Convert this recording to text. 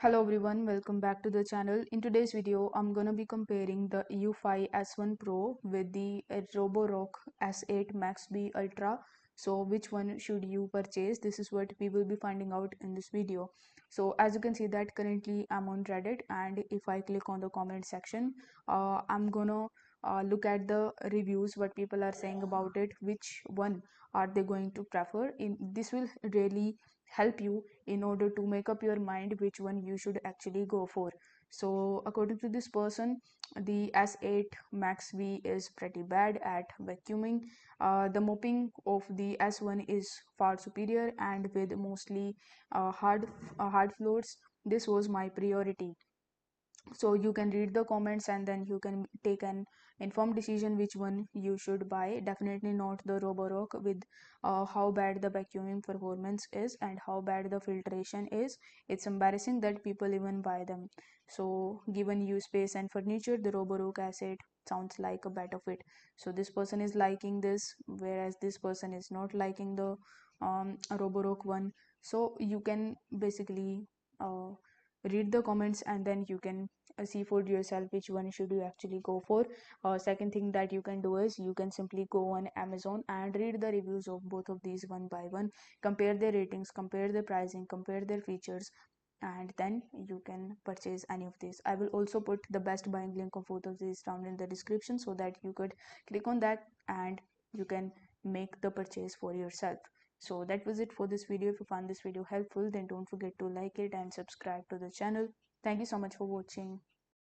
Hello everyone, welcome back to the channel. In today's video, I'm gonna be comparing the Eufy S1 Pro with the Roborock S8 Maxv Ultra. So which one should you purchase? This is what we will be finding out in this video. So as you can see that currently I'm on Reddit, and if I click on the comment section, I'm gonna look at the reviews, what people are saying about it, which one are they going to prefer. This will really help you in order to make up your mind which one you should actually go for. So according to this person, the S8 Max V is pretty bad at vacuuming. The mopping of the S1 is far superior, and with mostly hard floors, this was my priority. So you can read the comments and then you can take an informed decision which one you should buy. Definitely not the Roborock, with how bad the vacuuming performance is and how bad the filtration is. It's embarrassing that people even buy them. So given you space and furniture, the Roborock asset sounds like a better fit. So this person is liking this, whereas this person is not liking the Roborock one. So you can basically read the comments and then you can see for yourself which one should you actually go for. Second thing that you can do is you can simply go on Amazon and read the reviews of both of these one by one, compare their ratings, compare their pricing, compare their features, and then you can purchase any of these. I will also put the best buying link of both of these down in the description so that you could click on that and you can make the purchase for yourself. So that was it for this video. If you found this video helpful, then don't forget to like it and subscribe to the channel. Thank you so much for watching.